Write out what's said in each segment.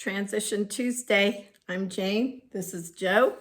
Transition Tuesday. I'm Jane. This is Joe.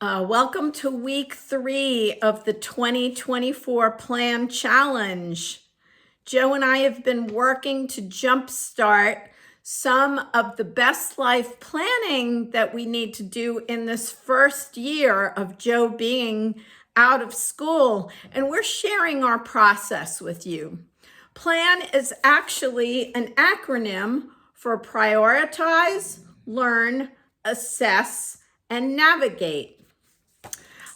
Welcome to week 3 of the 2024 Plan Challenge. Joe and I have been working to jumpstart some of the best life planning that we need to do in this first year of Joe being out of school, and we're sharing our process with you. PLAN is actually an acronym for prioritize, learn, assess, and navigate.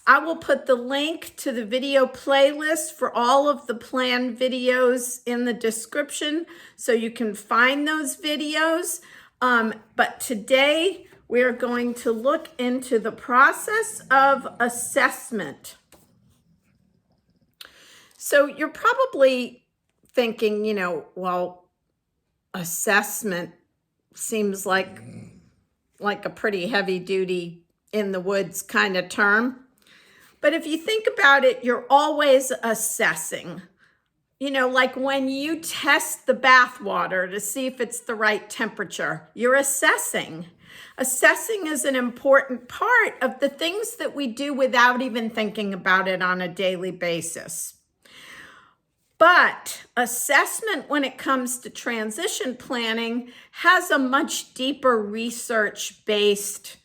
I will put the link to the video playlist for all of the PLAN videos in the description so you can find those videos. But today we are going to look into the process of assessment. So you're probably thinking, well, assessment seems like a pretty heavy duty in the woods kind of term. But if you think about it, you're always assessing. Like when you test the bath water to see if it's the right temperature, you're assessing. Assessing is an important part of the things that we do without even thinking about it on a daily basis. But assessment, when it comes to transition planning, has a much deeper research-based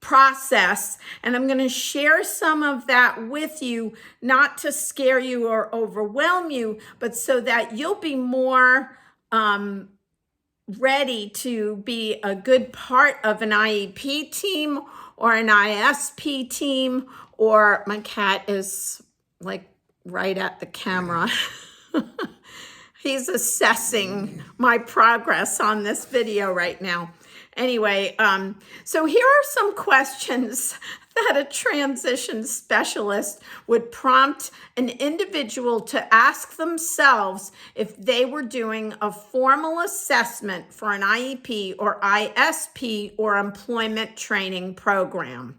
process. And I'm going to share some of that with you, not to scare you or overwhelm you, but so that you'll be more ready to be a good part of an IEP team or an ISP team, or my cat is like right at the camera. He's assessing my progress on this video right now. Anyway, so here are some questions that a transition specialist would prompt an individual to ask themselves if they were doing a formal assessment for an IEP or ISP or employment training program.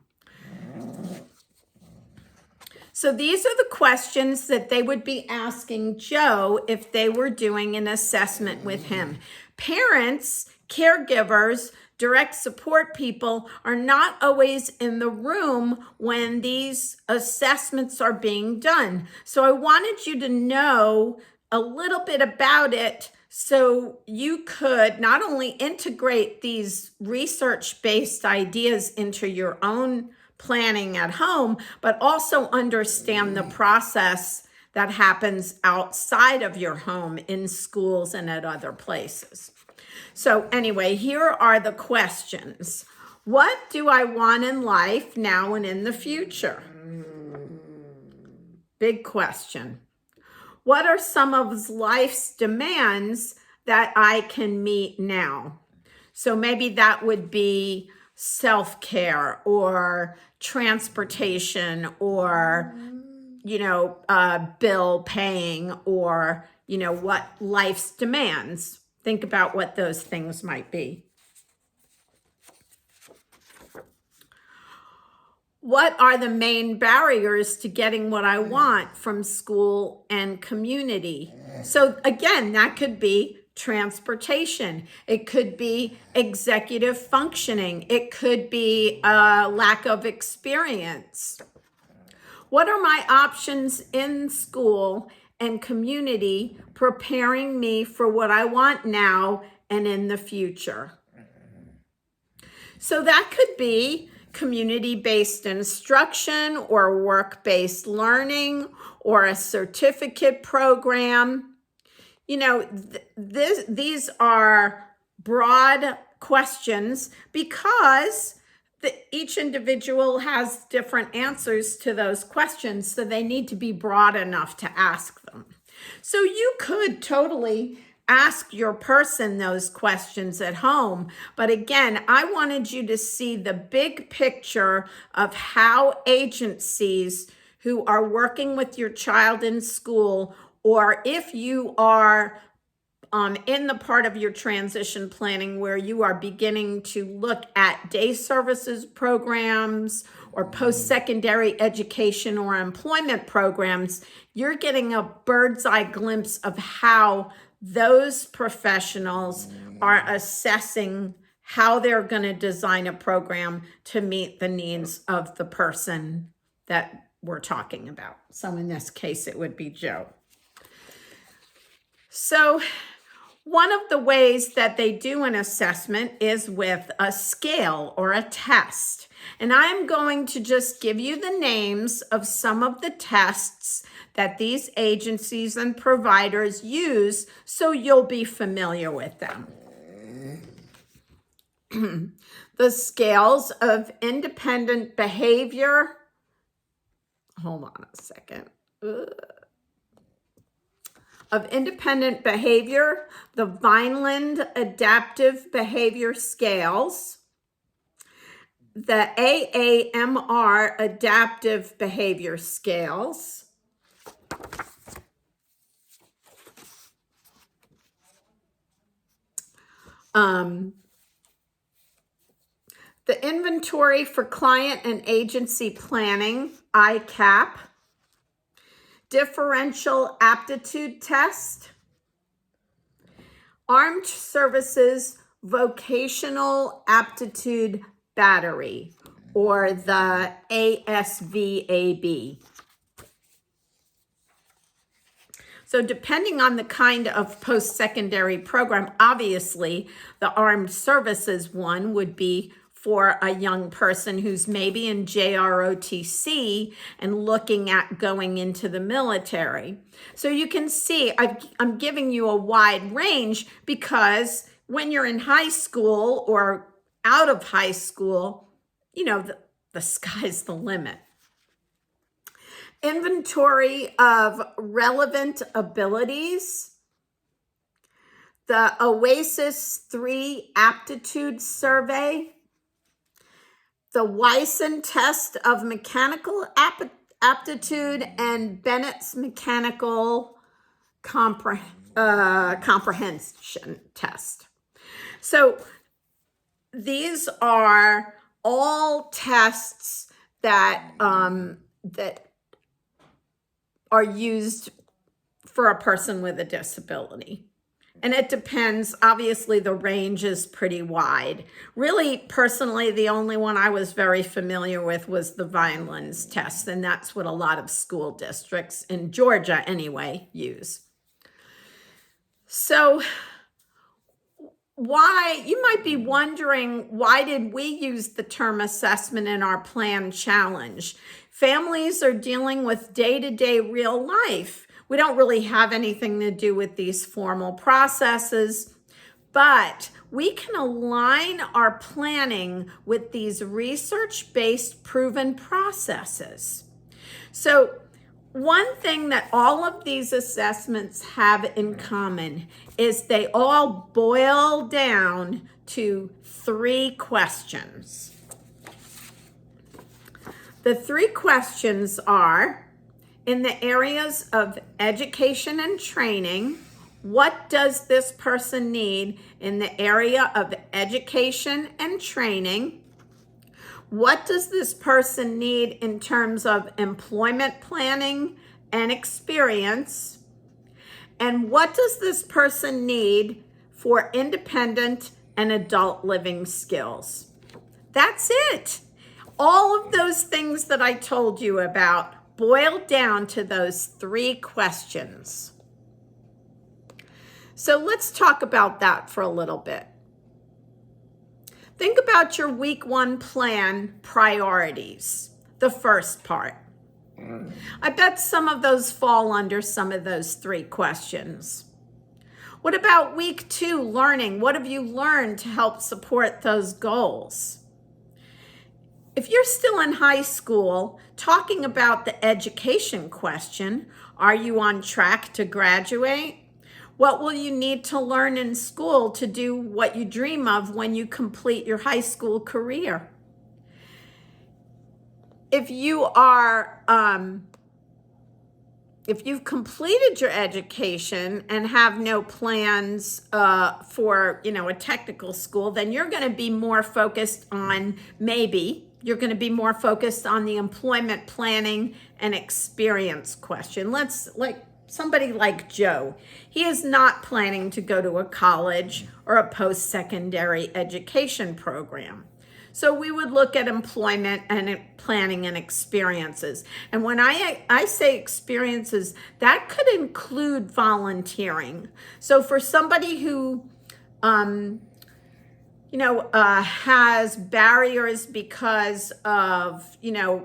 So these are the questions that they would be asking Joe if they were doing an assessment with him. Parents, caregivers, direct support people are not always in the room when these assessments are being done. So I wanted you to know a little bit about it so you could not only integrate these research-based ideas into your own planning at home, but also understand the process that happens outside of your home in schools and at other places. So anyway, here are the questions. What do I want in life now and in the future? Big question. What are some of life's demands that I can meet now? So maybe that would be self-care or transportation or, bill paying or, what life's demands. Think about what those things might be. What are the main barriers to getting what I want from school and community? So again, that could be transportation. It could be executive functioning. It could be a lack of experience. What are my options in school and community preparing me for what I want now and in the future? So that could be community-based instruction or work-based learning or a certificate program. These are broad questions because each individual has different answers to those questions, so they need to be broad enough to ask them. So you could totally ask your person those questions at home, but again, I wanted you to see the big picture of how agencies who are working with your child in school, or if you are in the part of your transition planning where you are beginning to look at day services programs or post-secondary education or employment programs, you're getting a bird's eye glimpse of how those professionals are assessing how they're going to design a program to meet the needs of the person that we're talking about. So in this case, it would be Joe. So one of the ways that they do an assessment is with a scale or a test. And I'm going to just give you the names of some of the tests that these agencies and providers use so you'll be familiar with them. The scales of independent behavior. Hold on a second. Of independent behavior, the Vineland Adaptive Behavior Scales, the AAMR Adaptive Behavior Scales, the Inventory for Client and Agency Planning, ICAP, Differential Aptitude Test, Armed Services Vocational Aptitude Battery, or the ASVAB. So depending on the kind of post-secondary program, obviously the Armed Services one would be for a young person who's maybe in JROTC and looking at going into the military. So you can see I'm giving you a wide range because when you're in high school or out of high school, you know, the sky's the limit. Inventory of relevant abilities, the OASIS 3 Aptitude Survey, the Wyson Test of Mechanical Aptitude, and Bennett's Mechanical Comprehension Test. So these are all tests that that are used for a person with a disability. And it depends. Obviously, the range is pretty wide. Really, personally, the only one I was very familiar with was the Vineland's test, and that's what a lot of school districts in Georgia, anyway, use. So why, you might be wondering, why did we use the term assessment in our plan challenge? Families are dealing with day-to-day real life. We don't really have anything to do with these formal processes, but we can align our planning with these research-based proven processes. So one thing that all of these assessments have in common is they all boil down to 3 questions. The 3 questions are, in the areas of education and training, what does this person need in the area of education and training? What does this person need in terms of employment planning and experience? And what does this person need for independent and adult living skills? That's it. All of those things that I told you about boil down to those 3 questions. So let's talk about that for a little bit. Think about your week 1 plan priorities, the first part. I bet some of those fall under some of those 3 questions. What about week 2 learning? What have you learned to help support those goals? If you're still in high school, talking about the education question, are you on track to graduate? What will you need to learn in school to do what you dream of when you complete your high school career? If you are, if you've completed your education and have no plans for, a technical school, then you're going to be more focused on you're going to be more focused on the employment planning and experience question. Let's somebody like Joe. He is not planning to go to a college or a post-secondary education program. So we would look at employment and planning and experiences. And when I say experiences, that could include volunteering. So for somebody who, has barriers because of,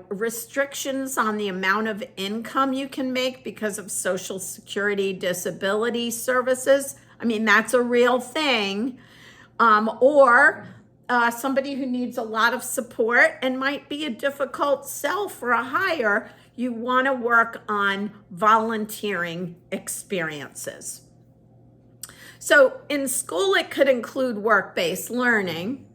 restrictions on the amount of income you can make because of Social Security disability services. I mean, that's a real thing. Or somebody who needs a lot of support and might be a difficult sell for a hire, you want to work on volunteering experiences. So in school, it could include work-based learning.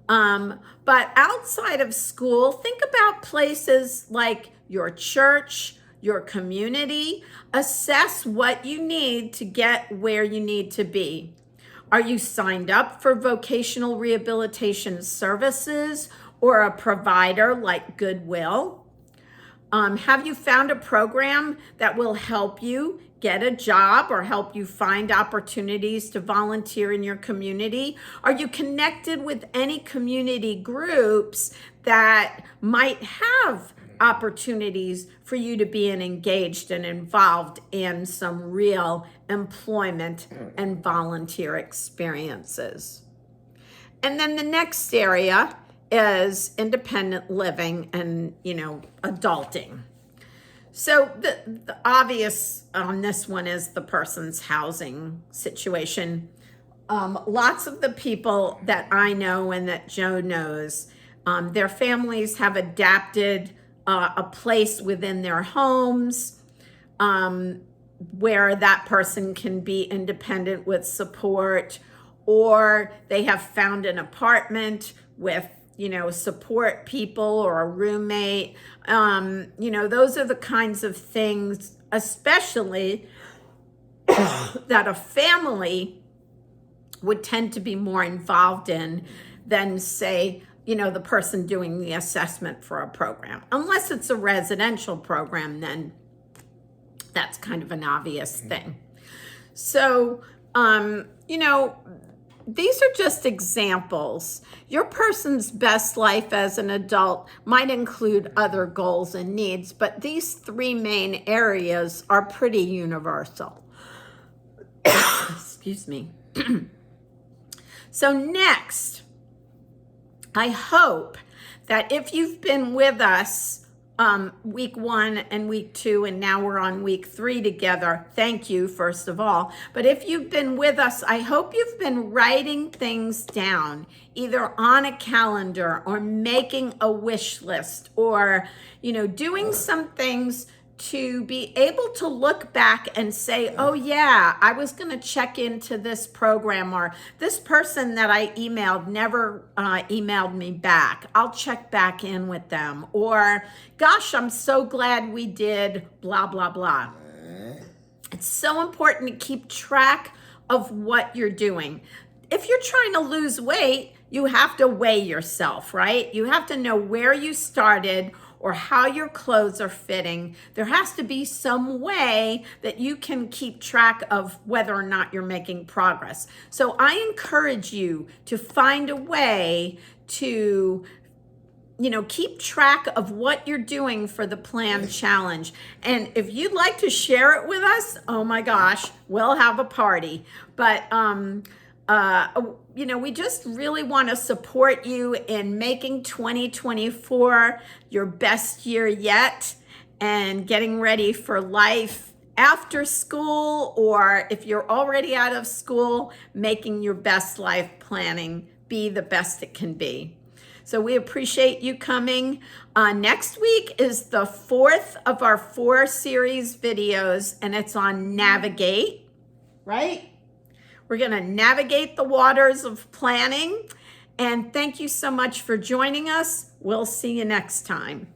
But outside of school, think about places like your church, your community. Assess what you need to get where you need to be. Are you signed up for vocational rehabilitation services or a provider like Goodwill? Have you found a program that will help you get a job or help you find opportunities to volunteer in your community? Are you connected with any community groups that might have opportunities for you to be engaged and involved in some real employment and volunteer experiences? And then the next area is independent living and, adulting. So the obvious on this one is the person's housing situation. Lots of the people that I know and that Joe knows, their families have adapted a place within their homes where that person can be independent with support, or they have found an apartment with support people or a roommate. Those are the kinds of things, especially that a family would tend to be more involved in than, say, the person doing the assessment for a program. Unless it's a residential program, then that's kind of an obvious thing. So, these are just examples. Your person's best life as an adult might include other goals and needs, but these three main areas are pretty universal. Excuse me. So next, I hope that if you've been with us week 1 and week 2, and now we're on week 3 together. Thank you, first of all. But if you've been with us, I hope you've been writing things down, either on a calendar or making a wish list, or, doing some things to be able to look back and say, oh yeah, I was going to check into this program, or this person that I emailed never emailed me back. I'll check back in with them. Or, gosh, I'm so glad we did blah, blah, blah. It's so important to keep track of what you're doing. If you're trying to lose weight, you have to weigh yourself, right? You have to know where you started or how your clothes are fitting. There has to be some way that you can keep track of whether or not you're making progress. So I encourage you to find a way to, keep track of what you're doing for the plan challenge. And if you'd like to share it with us, oh my gosh, we'll have a party. But, we just really want to support you in making 2024 your best year yet and getting ready for life after school, or if you're already out of school, making your best life planning be the best it can be. So we appreciate you coming. Next week is the 4th of our 4 series videos, and it's on navigate, right? We're going to navigate the waters of planning. And thank you so much for joining us. We'll see you next time.